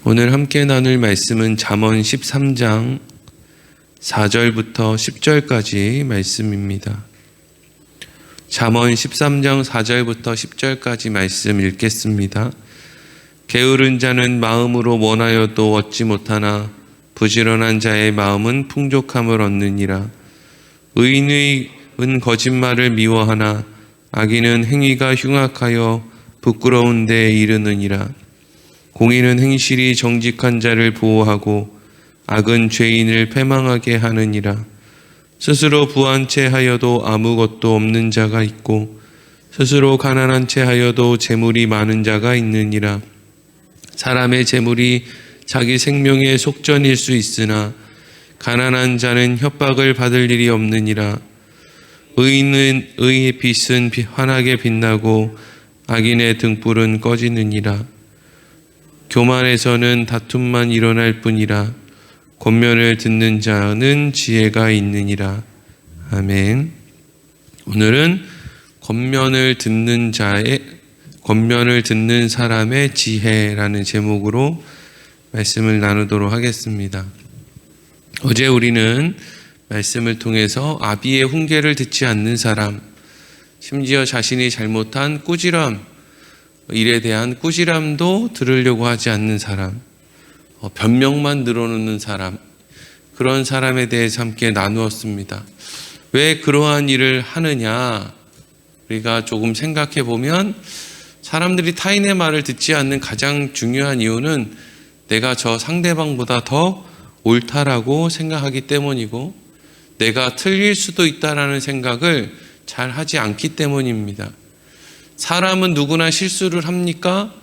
오늘 함께 나눌 말씀은 잠언 13장 4절부터 10절까지 말씀입니다. 잠언 13장 4절부터 10절까지 말씀 읽겠습니다. 게으른 자는 마음으로 원하여도 얻지 못하나 부지런한 자의 마음은 풍족함을 얻느니라. 의인은 거짓말을 미워하나 악인은 행위가 흉악하여 부끄러운 데에 이르느니라. 공의는 행실이 정직한 자를 보호하고 악은 죄인을 패망하게 하느니라. 스스로 부한 채 하여도 아무것도 없는 자가 있고 스스로 가난한 채 하여도 재물이 많은 자가 있느니라. 사람의 재물이 자기 생명의 속전일 수 있으나 가난한 자는 협박을 받을 일이 없느니라. 의의 빛은 환하게 빛나고 악인의 등불은 꺼지느니라. 교만에서는 다툼만 일어날 뿐이라. 권면을 듣는 자는 지혜가 있느니라. 아멘. 오늘은 권면을 듣는 사람의 지혜라는 제목으로 말씀을 나누도록 하겠습니다. 어제 우리는 말씀을 통해서 아비의 훈계를 듣지 않는 사람, 심지어 자신이 잘못한 꾸지람, 일에 대한 꾸지람도 들으려고 하지 않는 사람, 변명만 늘어놓는 사람, 그런 사람에 대해서 함께 나누었습니다. 왜 그러한 일을 하느냐? 우리가 조금 생각해 보면 사람들이 타인의 말을 듣지 않는 가장 중요한 이유는 내가 저 상대방보다 더 옳다라고 생각하기 때문이고 내가 틀릴 수도 있다라는 생각을 잘 하지 않기 때문입니다. 사람은 누구나 실수를 합니까?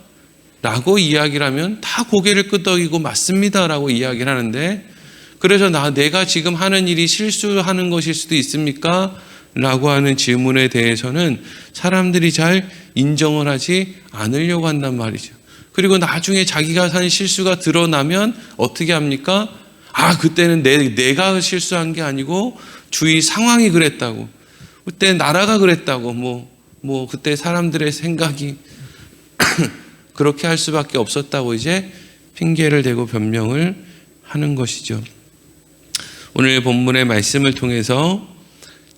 라고 이야기를 하면 다 고개를 끄덕이고 맞습니다 라고 이야기를 하는데, 그래서 내가 지금 하는 일이 실수하는 것일 수도 있습니까? 라고 하는 질문에 대해서는 사람들이 잘 인정을 하지 않으려고 한단 말이죠. 그리고 나중에 자기가 한 실수가 드러나면 어떻게 합니까? 그때는 내가 실수한 게 아니고 주위 상황이 그랬다고, 그때 나라가 그랬다고, 그때 사람들의 생각이 그렇게 할 수밖에 없었다고 이제 핑계를 대고 변명을 하는 것이죠. 오늘 본문의 말씀을 통해서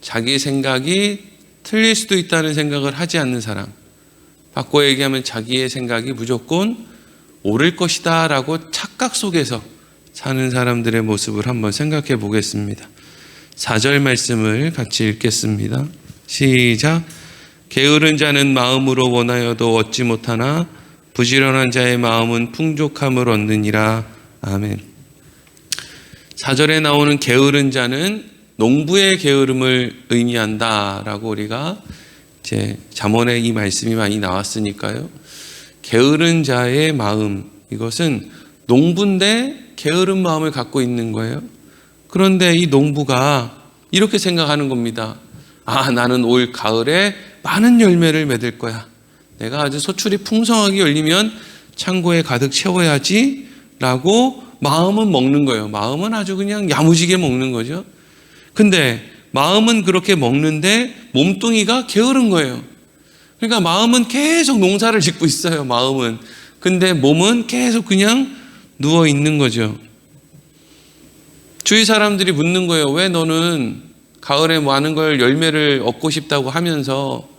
자기 생각이 틀릴 수도 있다는 생각을 하지 않는 사람, 바꿔 얘기하면 자기의 생각이 무조건 옳을 것이다 라고 착각 속에서 사는 사람들의 모습을 한번 생각해 보겠습니다. 4절 말씀을 같이 읽겠습니다. 시작. 게으른 자는 마음으로 원하여도 얻지 못하나 부지런한 자의 마음은 풍족함을 얻느니라. 아멘. 4절에 나오는 게으른 자는 농부의 게으름을 의미한다라고 우리가 이제 잠언에 이 말씀이 많이 나왔으니까요. 게으른 자의 마음, 이것은 농부인데 게으른 마음을 갖고 있는 거예요. 그런데 이 농부가 이렇게 생각하는 겁니다. 나는 올 가을에 많은 열매를 맺을 거야. 내가 아주 소출이 풍성하게 열리면 창고에 가득 채워야지 라고 마음은 먹는 거예요. 마음은 아주 그냥 야무지게 먹는 거죠. 근데 마음은 그렇게 먹는데 몸뚱이가 게으른 거예요. 그러니까 마음은 계속 농사를 짓고 있어요. 마음은. 근데 몸은 계속 그냥 누워 있는 거죠. 주위 사람들이 묻는 거예요. 왜 너는 가을에 많은 걸 열매를 얻고 싶다고 하면서,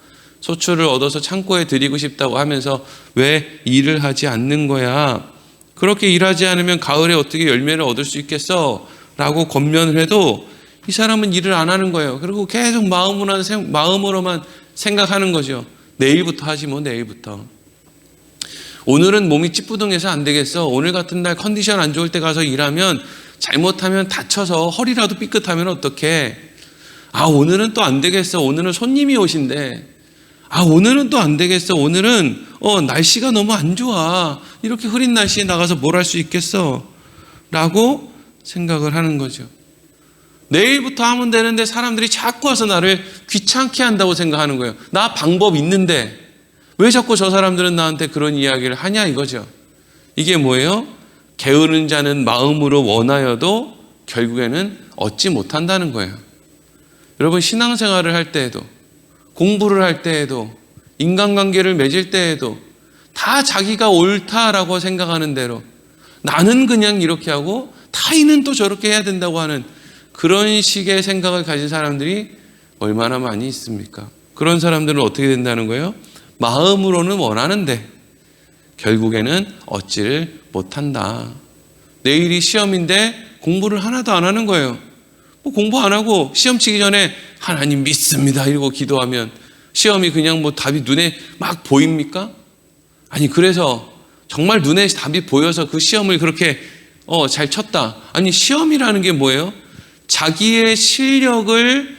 소출을 얻어서 창고에 드리고 싶다고 하면서 왜 일을 하지 않는 거야? 그렇게 일하지 않으면 가을에 어떻게 열매를 얻을 수 있겠어? 라고 권면을 해도 이 사람은 일을 안 하는 거예요. 그리고 계속 마음으로만 생각하는 거죠. 내일부터 하지 내일부터. 오늘은 몸이 찌뿌둥해서 안 되겠어. 오늘 같은 날 컨디션 안 좋을 때 가서 일하면 잘못하면 다쳐서 허리라도 삐끗하면 어떡해? 오늘은 또 안 되겠어. 오늘은 손님이 오신대. 오늘은 또 안 되겠어. 오늘은 날씨가 너무 안 좋아. 이렇게 흐린 날씨에 나가서 뭘 할 수 있겠어? 라고 생각을 하는 거죠. 내일부터 하면 되는데 사람들이 자꾸 와서 나를 귀찮게 한다고 생각하는 거예요. 나 방법 있는데 왜 자꾸 저 사람들은 나한테 그런 이야기를 하냐 이거죠. 이게 뭐예요? 게으른 자는 마음으로 원하여도 결국에는 얻지 못한다는 거예요. 여러분, 신앙생활을 할 때에도, 공부를 할 때에도, 인간관계를 맺을 때에도 다 자기가 옳다라고 생각하는 대로, 나는 그냥 이렇게 하고 타인은 또 저렇게 해야 된다고 하는 그런 식의 생각을 가진 사람들이 얼마나 많이 있습니까? 그런 사람들은 어떻게 된다는 거예요? 마음으로는 원하는데 결국에는 얻지를 못한다. 내일이 시험인데 공부를 하나도 안 하는 거예요. 뭐 공부 안 하고 시험 치기 전에 하나님 믿습니다 이러고 기도하면 시험이 그냥 뭐 답이 눈에 막 보입니까? 아니, 그래서 정말 눈에 답이 보여서 그 시험을 그렇게 잘 쳤다. 아니, 시험이라는 게 뭐예요? 자기의 실력을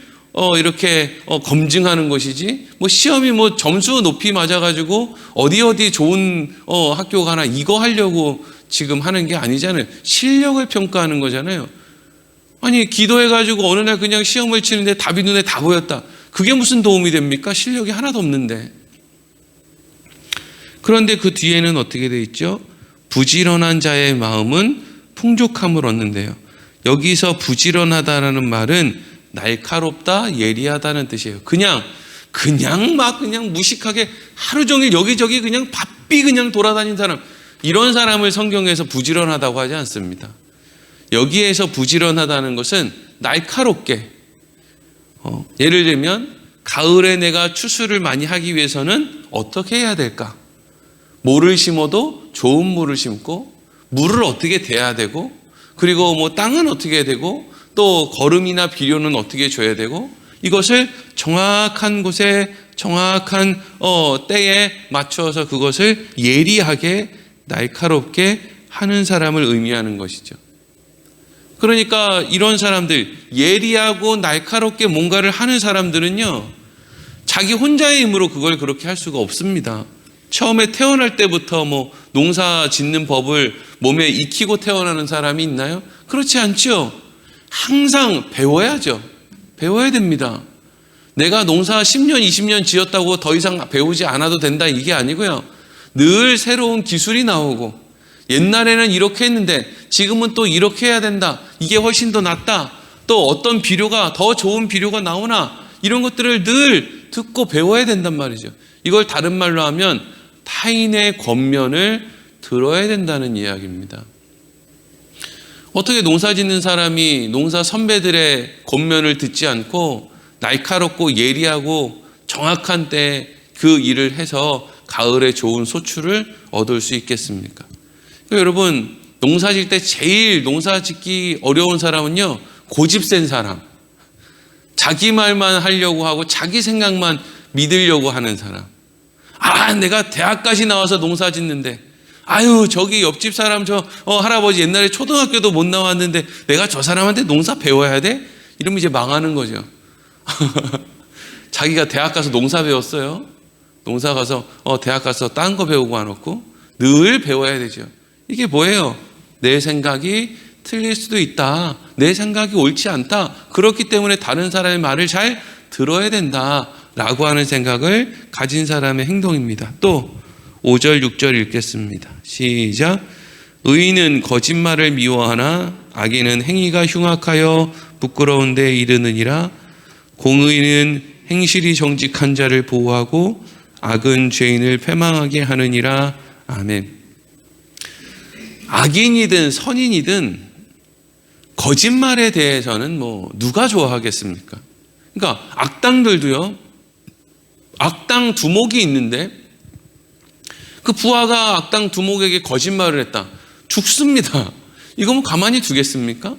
이렇게 검증하는 것이지, 뭐 시험이 뭐 점수 높이 맞아가지고 어디 좋은 학교 가나 이거 하려고 지금 하는 게 아니잖아요. 실력을 평가하는 거잖아요. 아니, 기도해가지고 어느 날 그냥 시험을 치는데 답이 눈에 다 보였다. 그게 무슨 도움이 됩니까? 실력이 하나도 없는데. 그런데 그 뒤에는 어떻게 돼 있죠? 부지런한 자의 마음은 풍족함을 얻는데요. 여기서 부지런하다라는 말은 날카롭다, 예리하다는 뜻이에요. 그냥 무식하게 하루 종일 여기저기 그냥 바삐 그냥 돌아다니는 사람, 이런 사람을 성경에서 부지런하다고 하지 않습니다. 여기에서 부지런하다는 것은 날카롭게, 예를 들면 가을에 내가 추수를 많이 하기 위해서는 어떻게 해야 될까? 뭐를 심어도 좋은 물을 심고, 물을 어떻게 대야 되고, 그리고 뭐 땅은 어떻게 해야 되고, 또 거름이나 비료는 어떻게 줘야 되고, 이것을 정확한 곳에 정확한 때에 맞춰서 그것을 예리하게 날카롭게 하는 사람을 의미하는 것이죠. 그러니까 이런 사람들, 예리하고 날카롭게 뭔가를 하는 사람들은요, 자기 혼자의 힘으로 그걸 그렇게 할 수가 없습니다. 처음에 태어날 때부터 뭐 농사 짓는 법을 몸에 익히고 태어나는 사람이 있나요? 그렇지 않죠. 항상 배워야죠. 배워야 됩니다. 내가 농사 10년, 20년 지었다고 더 이상 배우지 않아도 된다, 이게 아니고요. 늘 새로운 기술이 나오고, 옛날에는 이렇게 했는데 지금은 또 이렇게 해야 된다, 이게 훨씬 더 낫다, 또 어떤 비료가 더 좋은 비료가 나오나, 이런 것들을 늘 듣고 배워야 된단 말이죠. 이걸 다른 말로 하면 타인의 권면을 들어야 된다는 이야기입니다. 어떻게 농사 짓는 사람이 농사 선배들의 권면을 듣지 않고 날카롭고 예리하고 정확한 때에 그 일을 해서 가을에 좋은 소출을 얻을 수 있겠습니까? 그러니까 여러분, 농사 짓을 때 제일 농사 짓기 어려운 사람은요, 고집센 사람, 자기 말만 하려고 하고 자기 생각만 믿으려고 하는 사람. 내가 대학까지 나와서 농사 짓는데, 저기 옆집 사람 할아버지 옛날에 초등학교도 못 나왔는데 내가 저 사람한테 농사 배워야 돼? 이러면 이제 망하는 거죠. 자기가 대학 가서 농사 배웠어요. 농사 가서 대학 가서 딴 거 배우고 안 왔고, 늘 배워야 되죠. 이게 뭐예요? 내 생각이 틀릴 수도 있다, 내 생각이 옳지 않다, 그렇기 때문에 다른 사람의 말을 잘 들어야 된다 라고 하는 생각을 가진 사람의 행동입니다. 또 5절 6절 읽겠습니다. 시작. 의인은 거짓말을 미워하나 악인은 행위가 흉악하여 부끄러운 데 이르느니라. 공의는 행실이 정직한 자를 보호하고 악은 죄인을 패망하게 하느니라. 아멘. 악인이든 선인이든 거짓말에 대해서는 뭐 누가 좋아하겠습니까? 그러니까 악당들도요, 악당 두목이 있는데 그 부하가 악당 두목에게 거짓말을 했다, 죽습니다. 이거 뭐 가만히 두겠습니까?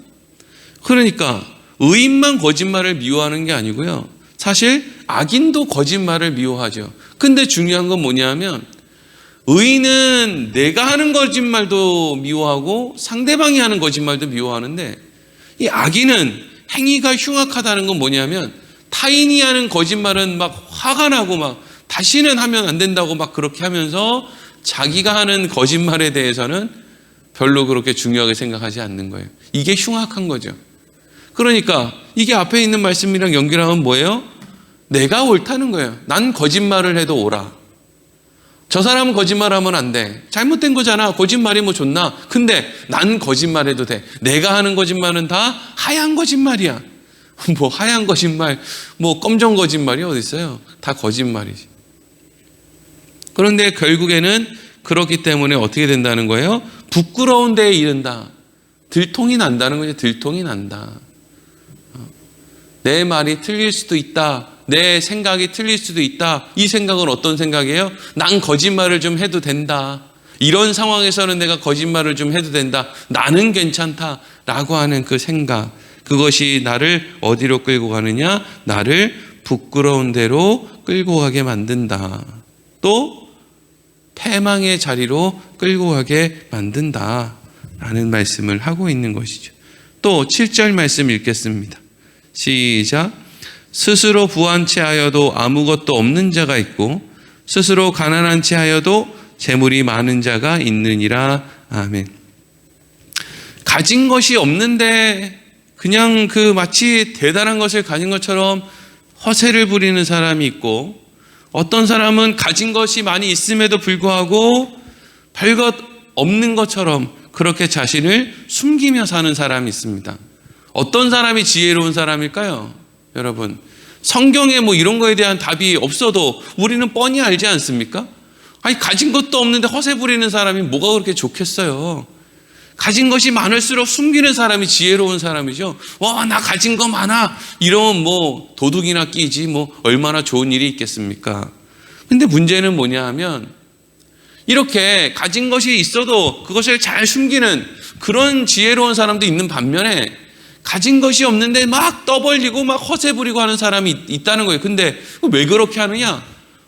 그러니까 의인만 거짓말을 미워하는 게 아니고요, 사실 악인도 거짓말을 미워하죠. 근데 중요한 건 뭐냐면, 의인은 내가 하는 거짓말도 미워하고 상대방이 하는 거짓말도 미워하는데, 이 악인은 행위가 흉악하다는 건 뭐냐면, 타인이 하는 거짓말은 막 화가 나고 막 다시는 하면 안 된다고 막 그렇게 하면서 자기가 하는 거짓말에 대해서는 별로 그렇게 중요하게 생각하지 않는 거예요. 이게 흉악한 거죠. 그러니까 이게 앞에 있는 말씀이랑 연결하면 뭐예요? 내가 옳다는 거예요. 난 거짓말을 해도 옳아. 저 사람은 거짓말하면 안 돼. 잘못된 거잖아. 거짓말이 뭐 좋나? 근데 난 거짓말해도 돼. 내가 하는 거짓말은 다 하얀 거짓말이야. 뭐 하얀 거짓말, 뭐 검정 거짓말이 어디 있어요? 다 거짓말이지. 그런데 결국에는 그렇기 때문에 어떻게 된다는 거예요? 부끄러운 데에 이른다. 들통이 난다는 거죠. 들통이 난다. 내 말이 틀릴 수도 있다. 내 생각이 틀릴 수도 있다. 이 생각은 어떤 생각이에요? 난 거짓말을 좀 해도 된다. 이런 상황에서는 내가 거짓말을 좀 해도 된다. 나는 괜찮다. 라고 하는 그 생각. 그것이 나를 어디로 끌고 가느냐? 나를 부끄러운 데로 끌고 가게 만든다. 또 패망의 자리로 끌고 가게 만든다. 라는 말씀을 하고 있는 것이죠. 또 7절 말씀 읽겠습니다. 시작. 스스로 부한 채 하여도 아무것도 없는 자가 있고 스스로 가난한 채 하여도 재물이 많은 자가 있느니라. 아멘. 가진 것이 없는데 그냥 마치 대단한 것을 가진 것처럼 허세를 부리는 사람이 있고, 어떤 사람은 가진 것이 많이 있음에도 불구하고 별것 없는 것처럼 그렇게 자신을 숨기며 사는 사람이 있습니다. 어떤 사람이 지혜로운 사람일까요? 여러분, 성경에 이런 거에 대한 답이 없어도 우리는 뻔히 알지 않습니까? 아니, 가진 것도 없는데 허세 부리는 사람이 뭐가 그렇게 좋겠어요? 가진 것이 많을수록 숨기는 사람이 지혜로운 사람이죠. 와, 나 가진 거 많아. 이러면 도둑이나 끼지 얼마나 좋은 일이 있겠습니까? 근데 문제는 뭐냐 하면, 이렇게 가진 것이 있어도 그것을 잘 숨기는 그런 지혜로운 사람도 있는 반면에, 가진 것이 없는데 막 떠벌리고 막 허세 부리고 하는 사람이 있다는 거예요. 근데 왜 그렇게 하느냐?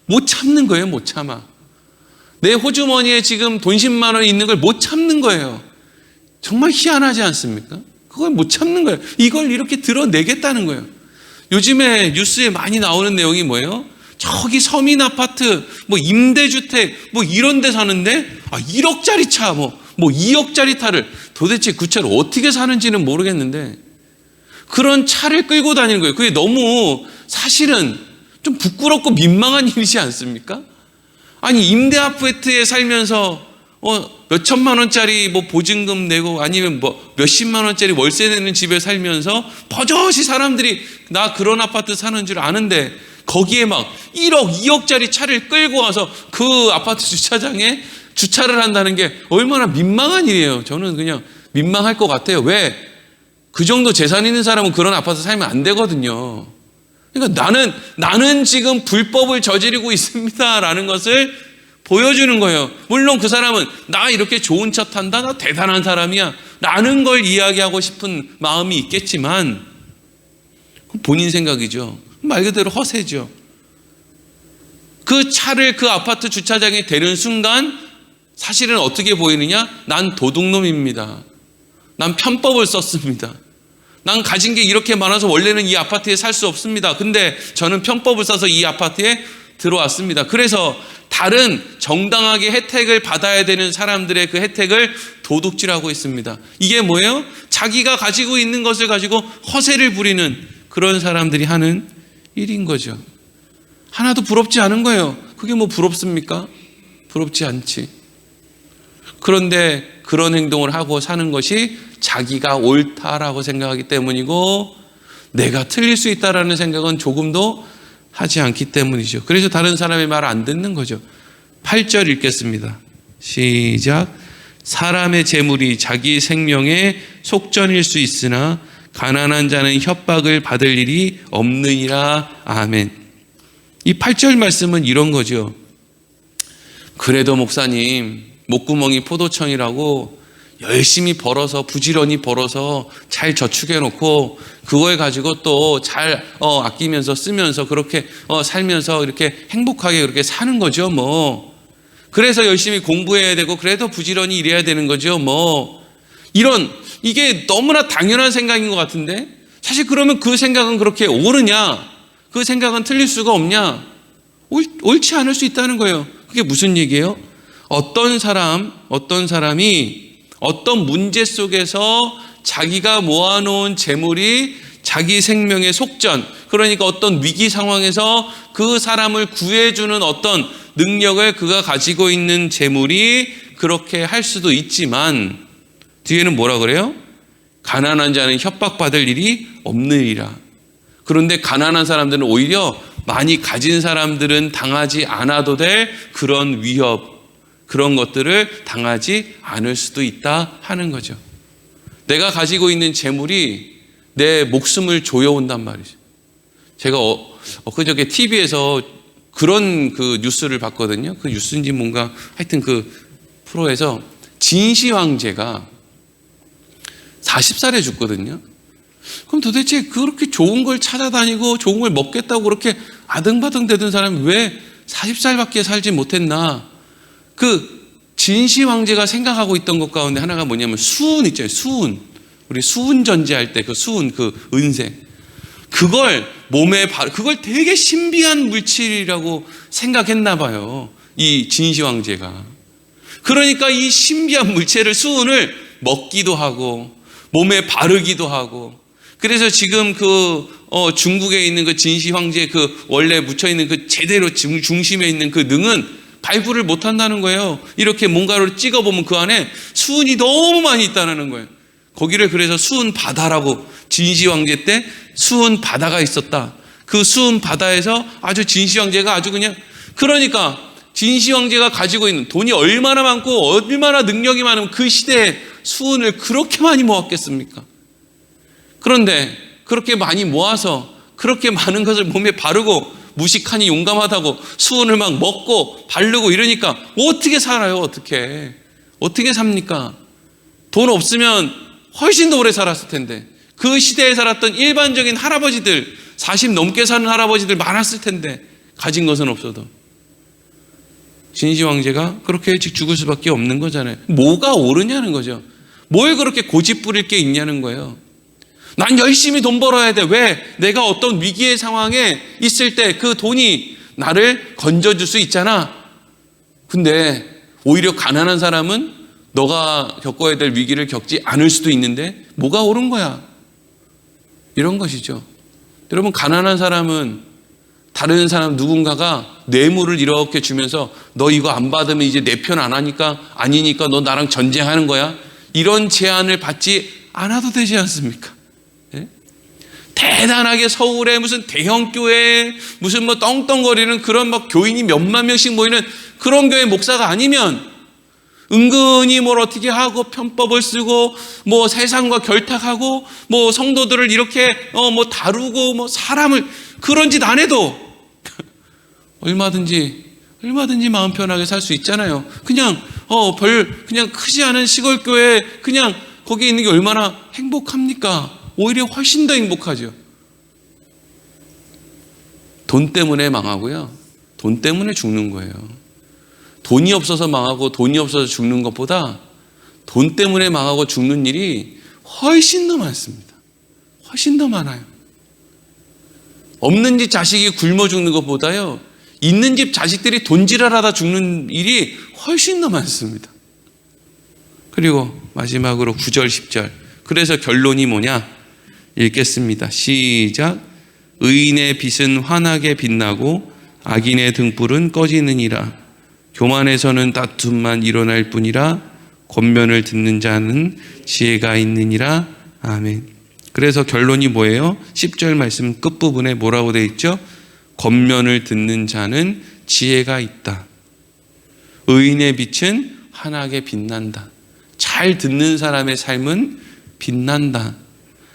못 참는 거예요. 못 참아. 내 호주머니에 지금 돈 10만 원이 있는 걸 못 참는 거예요. 정말 희한하지 않습니까? 그걸 못 참는 거예요. 이걸 이렇게 드러내겠다는 거예요. 요즘에 뉴스에 많이 나오는 내용이 뭐예요? 저기 서민 아파트, 임대주택, 이런 데 사는데, 1억짜리 차, 2억짜리 차를 도대체 그 차를 어떻게 사는지는 모르겠는데, 그런 차를 끌고 다니는 거예요. 그게 너무 사실은 좀 부끄럽고 민망한 일이지 않습니까? 아니, 임대 아파트에 살면서 몇 천만 원짜리 보증금 내고 아니면 몇십만 원짜리 월세 내는 집에 살면서 버젓이 사람들이 나 그런 아파트 사는 줄 아는데, 거기에 1억, 2억짜리 차를 끌고 와서 그 아파트 주차장에 주차를 한다는 게 얼마나 민망한 일이에요. 저는 그냥 민망할 것 같아요. 왜? 그 정도 재산 있는 사람은 그런 아파트 살면 안 되거든요. 그러니까 나는 지금 불법을 저지르고 있습니다라는 것을 보여주는 거예요. 물론 그 사람은 나 이렇게 좋은 차 탄다, 나 대단한 사람이야 라는 걸 이야기하고 싶은 마음이 있겠지만, 본인 생각이죠. 말 그대로 허세죠. 그 차를 그 아파트 주차장에 대는 순간 사실은 어떻게 보이느냐? 난 도둑놈입니다. 난 편법을 썼습니다. 난 가진 게 이렇게 많아서 원래는 이 아파트에 살 수 없습니다. 근데 저는 편법을 써서 이 아파트에 들어왔습니다. 그래서 다른 정당하게 혜택을 받아야 되는 사람들의 그 혜택을 도둑질하고 있습니다. 이게 뭐예요? 자기가 가지고 있는 것을 가지고 허세를 부리는 그런 사람들이 하는 일인 거죠. 하나도 부럽지 않은 거예요. 그게 부럽습니까? 부럽지 않지. 그런데 그런 행동을 하고 사는 것이 자기가 옳다라고 생각하기 때문이고, 내가 틀릴 수 있다라는 생각은 조금도 하지 않기 때문이죠. 그래서 다른 사람의 말을 안 듣는 거죠. 8절 읽겠습니다. 시작. 사람의 재물이 자기 생명의 속전일 수 있으나 가난한 자는 협박을 받을 일이 없느니라. 아멘. 이 8절 말씀은 이런 거죠. 그래도 목사님, 목구멍이 포도청이라고 열심히 벌어서, 부지런히 벌어서 잘 저축해 놓고 그거에 가지고 또 잘 아끼면서 쓰면서 그렇게 살면서 이렇게 행복하게 그렇게 사는 거죠. 그래서 열심히 공부해야 되고 그래도 부지런히 일해야 되는 거죠. 이게 너무나 당연한 생각인 것 같은데, 사실 그러면 그 생각은 그렇게 옳으냐? 그 생각은 틀릴 수가 없냐? 옳지 않을 수 있다는 거예요. 그게 무슨 얘기예요? 어떤 사람이 어떤 문제 속에서 자기가 모아놓은 재물이 자기 생명의 속전, 그러니까 어떤 위기 상황에서 그 사람을 구해주는 어떤 능력을 그가 가지고 있는 재물이 그렇게 할 수도 있지만, 뒤에는 뭐라 그래요? 가난한 자는 협박받을 일이 없느니라. 그런데 가난한 사람들은 오히려 많이 가진 사람들은 당하지 않아도 될 그런 위협, 그런 것들을 당하지 않을 수도 있다 하는 거죠. 내가 가지고 있는 재물이 내 목숨을 조여온단 말이죠. 제가 엊그저께 TV에서 그런 그 뉴스를 봤거든요. 그 뉴스인지 뭔가 하여튼 그 프로에서 진시 황제가 40살에 죽거든요. 그럼 도대체 그렇게 좋은 걸 찾아다니고 좋은 걸 먹겠다고 그렇게 아등바등 대던 사람이 왜 40살밖에 살지 못했나? 그 진시 황제가 생각하고 있던 것 가운데 하나가 뭐냐면 수은 있잖아요. 수은. 우리 수은 전제할 때 그 수은, 그 은색. 그걸 몸에 그걸 되게 신비한 물질이라고 생각했나 봐요. 이 진시 황제가. 그러니까 이 신비한 물체를, 수은을 먹기도 하고 몸에 바르기도 하고. 그래서 지금 중국에 있는 그 진시 황제 그 원래 묻혀 있는 그 제대로 중심에 있는 그 능은 발굴을 못 한다는 거예요. 이렇게 뭔가를 찍어 보면 그 안에 수은이 너무 많이 있다는 거예요. 거기를 그래서 수은 바다라고, 진시 황제 때 수은 바다가 있었다. 그 수은 바다에서 아주 진시 황제가 아주 그냥, 그러니까 진시 황제가 가지고 있는 돈이 얼마나 많고 얼마나 능력이 많으면 그 시대에 수은을 그렇게 많이 모았겠습니까? 그런데 그렇게 많이 모아서 그렇게 많은 것을 몸에 바르고 무식하니 용감하다고 수은을 막 먹고 바르고 이러니까 어떻게 살아요? 어떻게 삽니까? 돈 없으면 훨씬 더 오래 살았을 텐데, 그 시대에 살았던 일반적인 할아버지들, 40 넘게 사는 할아버지들 많았을 텐데 가진 것은 없어도 진시 황제가 그렇게 일찍 죽을 수밖에 없는 거잖아요. 뭐가 옳으냐는 거죠. 뭘 그렇게 고집 부릴 게 있냐는 거예요. 난 열심히 돈 벌어야 돼. 왜? 내가 어떤 위기의 상황에 있을 때 그 돈이 나를 건져줄 수 있잖아. 근데 오히려 가난한 사람은 너가 겪어야 될 위기를 겪지 않을 수도 있는데 뭐가 옳은 거야? 이런 것이죠. 여러분, 가난한 사람은 다른 사람 누군가가 뇌물을 이렇게 주면서 너 이거 안 받으면 이제 내 편 안 하니까 아니니까 너 나랑 전쟁하는 거야. 이런 제안을 받지 않아도 되지 않습니까? 네? 대단하게 서울에 무슨 대형 교회 무슨 뭐 떵떵거리는 그런 막 교인이 몇만 명씩 모이는 그런 교회 목사가 아니면 은근히 뭘 어떻게 하고 편법을 쓰고 뭐 세상과 결탁하고 뭐 성도들을 이렇게 뭐 다루고 뭐 사람을 그런 짓 안 해도 얼마든지 마음 편하게 살 수 있잖아요. 그냥 그냥 크지 않은 시골 교회 그냥 거기 있는 게 얼마나 행복합니까? 오히려 훨씬 더 행복하죠. 돈 때문에 망하고요. 돈 때문에 죽는 거예요. 돈이 없어서 망하고 돈이 없어서 죽는 것보다 돈 때문에 망하고 죽는 일이 훨씬 더 많습니다. 훨씬 더 많아요. 없는 집 자식이 굶어 죽는 것보다요, 있는 집 자식들이 돈지랄하다 죽는 일이 훨씬 더 많습니다. 그리고 마지막으로 9절 10절. 그래서 결론이 뭐냐? 읽겠습니다. 시작. 의인의 빛은 환하게 빛나고 악인의 등불은 꺼지느니라. 교만에서는 다툼만 일어날 뿐이라 권면을 듣는 자는 지혜가 있느니라. 아멘. 그래서 결론이 뭐예요? 10절 말씀 끝부분에 뭐라고 되어 있죠? 권면을 듣는 자는 지혜가 있다. 의인의 빛은 환하게 빛난다. 잘 듣는 사람의 삶은 빛난다.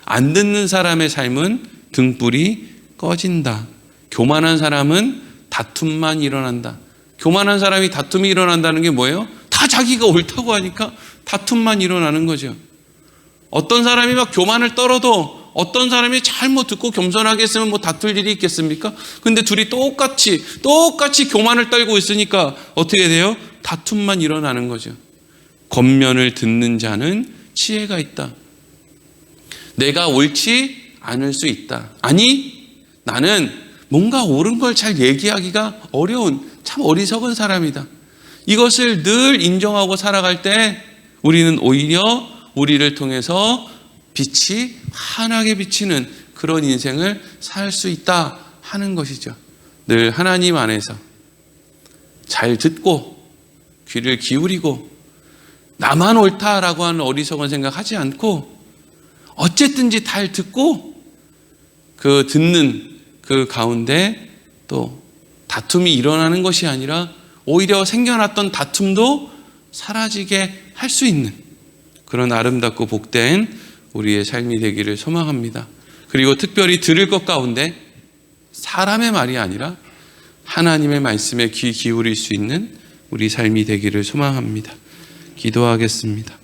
안 듣는 사람의 삶은 등불이 꺼진다. 교만한 사람은 다툼만 일어난다. 교만한 사람이 다툼이 일어난다는 게 뭐예요? 다 자기가 옳다고 하니까 다툼만 일어나는 거죠. 어떤 사람이 막 교만을 떨어도 어떤 사람이 잘못 듣고 겸손하게 했으면 뭐 다툴 일이 있겠습니까? 근데 둘이 똑같이 교만을 떨고 있으니까 어떻게 돼요? 다툼만 일어나는 거죠. 권면을 듣는 자는 지혜가 있다. 내가 옳지 않을 수 있다. 아니, 나는 뭔가 옳은 걸 잘 얘기하기가 어려운 참 어리석은 사람이다. 이것을 늘 인정하고 살아갈 때 우리는 오히려 우리를 통해서 빛이 환하게 비치는 그런 인생을 살 수 있다 하는 것이죠. 늘 하나님 안에서 잘 듣고 귀를 기울이고 나만 옳다라고 하는 어리석은 생각하지 않고 어쨌든지 잘 듣고 그 듣는 그 가운데 또 다툼이 일어나는 것이 아니라 오히려 생겨났던 다툼도 사라지게 할 수 있는 그런 아름답고 복된 우리의 삶이 되기를 소망합니다. 그리고 특별히 들을 것 가운데 사람의 말이 아니라 하나님의 말씀에 귀 기울일 수 있는 우리 삶이 되기를 소망합니다. 기도하겠습니다.